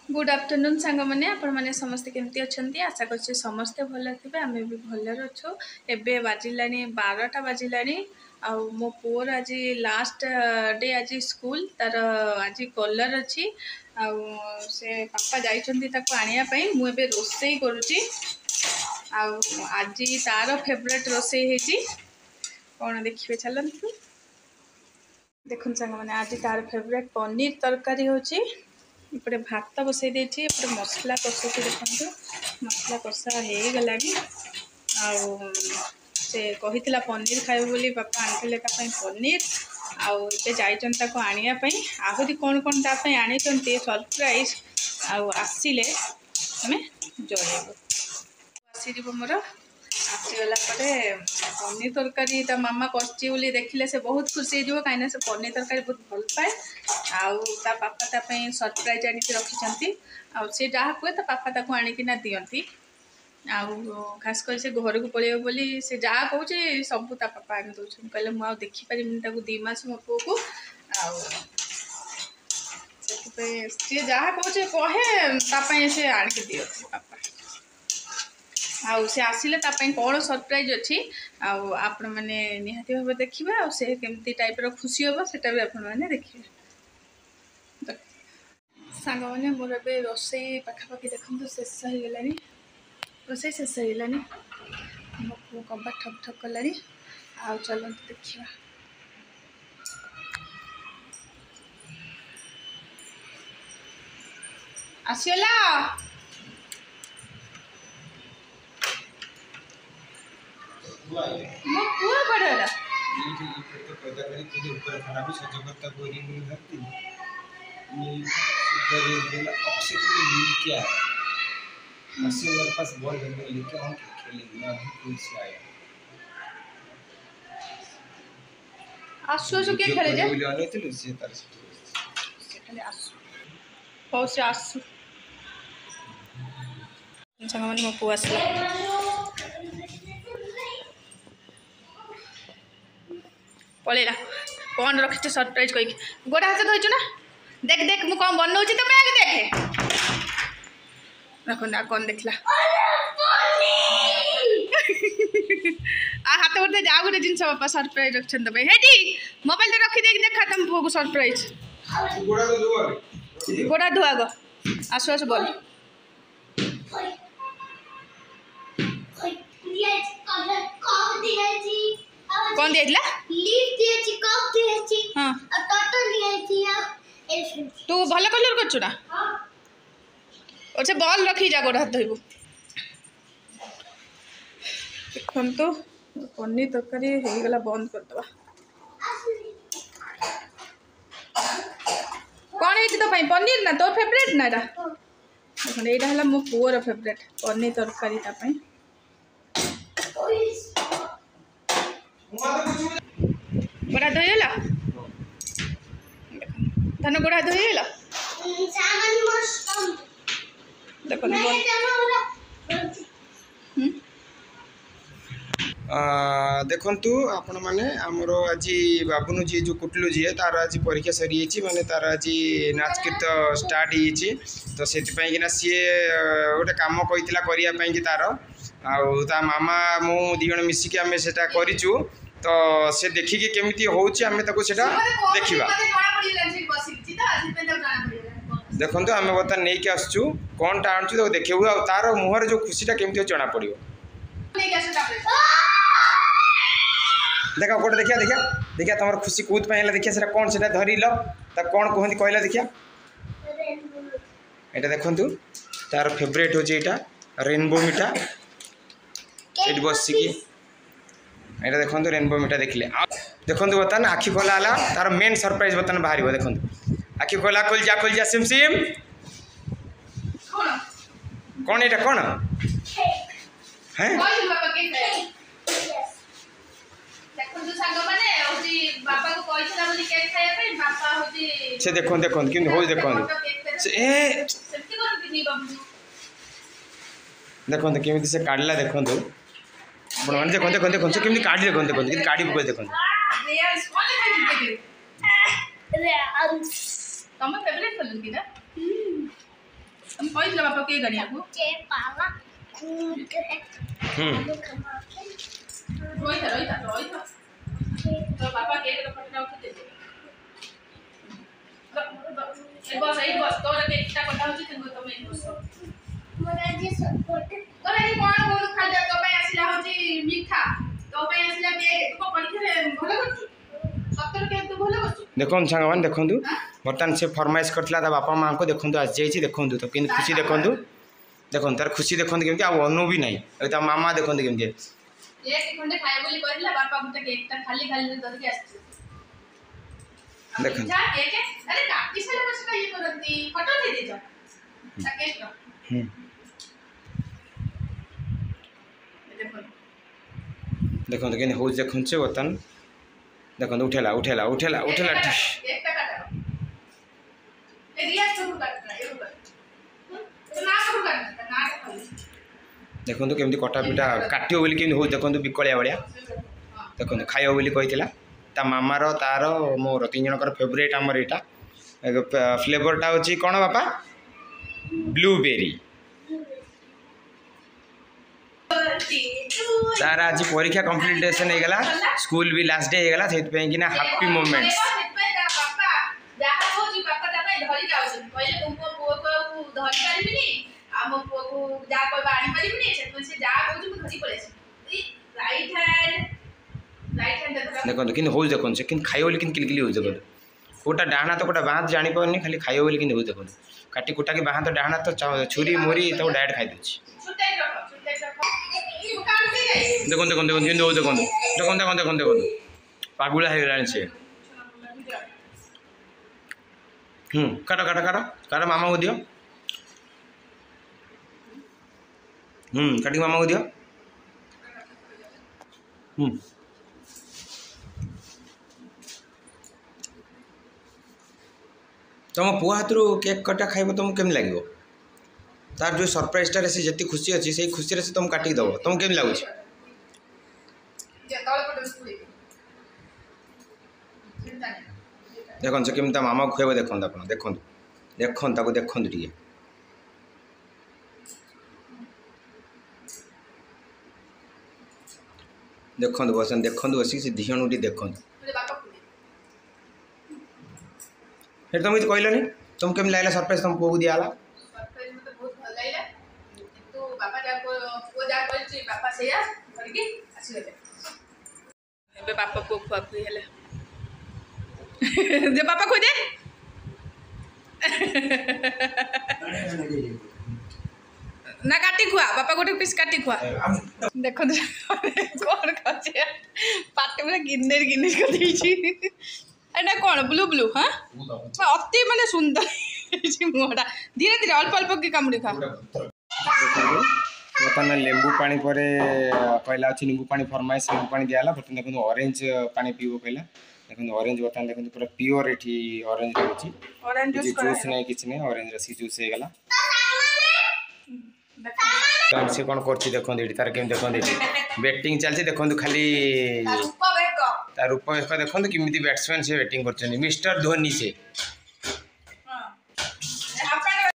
good afternoon सांग मैंने आपण मैंने समस्ते केमती अच्छा आशा कर समस्ते भल थे आम भी भलर अच्छु एवं बाजिला 12टा बाजिला आ मो पुअर आज लास्ट डे आज स्कूल तार आज कलर अच्छी से पापा जाइछंती आने मुझे रोसे करुच्ची आज तार फेवरेट रोसे कौन देखिए चलते देखो सांग मैंने आज तार फेवरेट पनीर तरकारी होची इपटे भात बसई देती इपटे मसला कषुच देखो मसला कषा हो गला से कही पनीर खाए बोली बापा आनी पनीर आते जाइछन आने आहरी कौन कौन ताप आनी सरप्राइज आसिले आम जड़ेबू आसीज मोर आसीगला पनीर तरकारी मामा कर देखिले से बहुत खुशी हो कहीं से पनीर तरकारी बहुत भल पाए ता पापा तापाई सरप्राइज आनी रखी सी जहाँ कहे तो पापा ताको आणिकिना दियंती खास कर से घर को पड़े बोली से जहाँ कहे सब ता पापा आनी दौन कहले मुझे देखिपारि 2 मास मो पु को सी जहाँ कहे कहे से आणिक दियंती पापा से आसिले कौन सरप्राइज अच्छी आपण मैंने निहाती भाव देखा से केमती टाइप रो खुशी हम से भी आपण मैंने देखिए सांग मैंने मोर ए रोसे पाखापाखि देखो शेष हो गलानी रोसे शेष हो गलानी मो पु कबा ठक ठक कलानी चलते देखा आसीगला मो पुआ पड़ेगा पास बॉल लेके हम खेलेंगे अभी कोई से आया आसु आसु के खेले जे बोले आने थे से तार से खाली आसु हो से आसु संग मन मो पुआ आसला पलैला कौन रखी सरप्राइज कहीकि गोड़ा हाथ धोचु ना देख देख मु कौन बनाऊँ तुम आगे देखे देखो ना कौन देखला हाथ उठते जा गोटे जिन बापा सरप्राइज रखते हेटी मोबाइल तो रखी देख देखा तुम पुआ को सरप्राइज गोड़ा धुआ गो आसु आसु बोल कौन दिया हाँ तू भल कलर करचु ना अच्छे बॉल रखी जा गोड़ हाथ धोबू देखो पनीर तरकारी हो गला बंद करदे कौन है तो पनीर ना तोर फेवरेट ना देखो यहाँ है मो पुअर फेवरेट पनीर तरकारी गोड़ा धोईगला धन गोड़ा धोईगला देखो देखंतु आपण माने हमरो आज बाबुनु जी जो कुटलू जी तार आज परीक्षा सरी माने तार आज नाच कीर्त स्टार्ट होइछि तो सेति पई कि ना सी गोटे काम कइतिला करिया पई कि तार ता मामा मु दी जण मिसी के हमें सेटा करिचु तो से देखि के केमिति होउछि हमें ताको सेटा देखिबा देखंतु हमें बता नै के आसचु कोनटा आनचु तो देखिबु आ तार मुहर जो खुशीटा केमिति जना पड़ियो देखा गोटे देखिया देखिया देखिया तुम खुशी कौन पाइला देखिया से कौन से धरी लो कौन कहती कहला देखिया यहाँ देखु तार फेवरेट हो रेनबो मिठा ये बसिकी यहाँ देखो रेनबो मिठा देखिले देखो बर्तमान आखि खोला तार मेन सरप्राइज बर्तमान बाहर देखो आखि खोला खोल जा सिम सिम कौन यहाँ कौन है से देखो देखो कि हो देखो देखो केमी से काढ़ला देखो मैंने देखो देखो देखो से केमी काढ़ी देखो देखो कि काढ़ी पकड़ देखो କହିଥିଲା ବାପା କେକ୍ ଆଣିବାକୁ ରହିଥା ତ ବାପା କେକ୍ ଫଟୋଟା ଉଠେଇଦେବେ बस यही बस तोरा केकटा कटा होची तमे तमे बस मोर आज सपोर्ट तोरा ई कोन बोल खा जा तो पे आसिला होची मीठा तो पे आसिला केक तो परीक्षा रे भलो करछु सत्तर केक तो भलो करछु देखन संगवान देखंतु बर्तन से फरमाइश करथला ता बापा मां को देखंतु आज जाईची देखंतु तो किन खुशी देखंतु देखन तार खुशी देखंतु केमति आ अनु भी नहीं ता मामा देखंतु केमति एक खंडे खाए बोली कहला बापा गुटे केकटा खाली खाली धर के आछि देखो जा केक अरे काटी से बस का ये करती फोटो दे दे जा केक रो देखो देखो तो केने हो देखन से बर्तन देखो उठेला उठेला उठेला उठेला केक का काटा ए रिया शुरू कर ये कर तो ना शुरू कर ना देखो तो केमति कटा पिटा काटियो बोली केमति हो देखो तो बिकलिया बलिया देखो खाइयो बोली कहितला ता मामार तार मोर 3 जनकर फेवरेट आमर एटा फ्लेवरटा होची कोन बापा ब्लूबेरी तार आज परीक्षा कंप्लीटेशन हे गला स्कूल भी लास्ट डे हे गला सेत पे कि ना हैप्पी मोमेंट्स पापा जहा होची पापा ता पे धरि जाउछन पहिले तुमको पुओ को धरि परिबिनी आ मो पुओ को जा कोइ बाणी परिबिनी से जा कहू मु धरि पळेसी राइट हैंड देखो कि हो देखो से कि खाइयो किन किलकिली हो देखो कोटा डाहना तो कोटा बात जानी पानी खाली खाइयो बोली कि हो देखो काटी कुटा के बाहा तो डाहना तो छुरी मोरी तो डायरेक्ट खाइ दउछि देखो देखो देखो दिन हो देखो देखो देखो देखो देखो पागुला हे गलानी से काटो काटो काटो काटो मामा को दियो काटी मामा को दियो तुम पुआ हाथ केक कटा खाइब तुमको केम लगे तार जो सरप्राइजटा से जी खुशी अच्छी से खुशी से तुम काटिक दब तुमको केम लगुच देखो से केम मामा को खुएब देखो आप देखो देखो देखो टे देखो बस देखो बस से दिहण टी देखो फिर तुम कहल तुम केम लगे सरप्राइज तुम पुआ को दिया सरप्राइज मते बहुत भल लागला तो बापा जा को जा करछि बापा सेया करके आसीले एबे बापा को खुआ खुई हेले जे बापा खुई दे ना काटी खुआ बापा गोटे पीस काटी खुआ देखो कौन खाचे पाटे में गिन्नेर गिन्नेर कर देछि एटा कौन ब्लू ब्लू हाँ अति माने सुंदर मुहटा धीरे धीरे अल्प अल्प की कामुड़ी खा बर्तमान लेंबू पानी पर कहला अच्छी नींबू पानी फरमाइश नींबू पानी दिया बर्तमान देखो ऑरेंज पानी पीब कहला देखो ऑरेंज बर्तमान देखो पूरा प्योर एठी ऑरेंज रहउची ऑरेंज जूस नहीं किछ नहीं ऑरेंज रसी जूस हे गला तो से कौन करछि देखो एठी तार केम देखो एठी बैटिंग चलछि देखो खाली रूप बेक तार रूप बेक देखो किमिति बैट्समैन से बैटिंग करछन मिस्टर धोनी से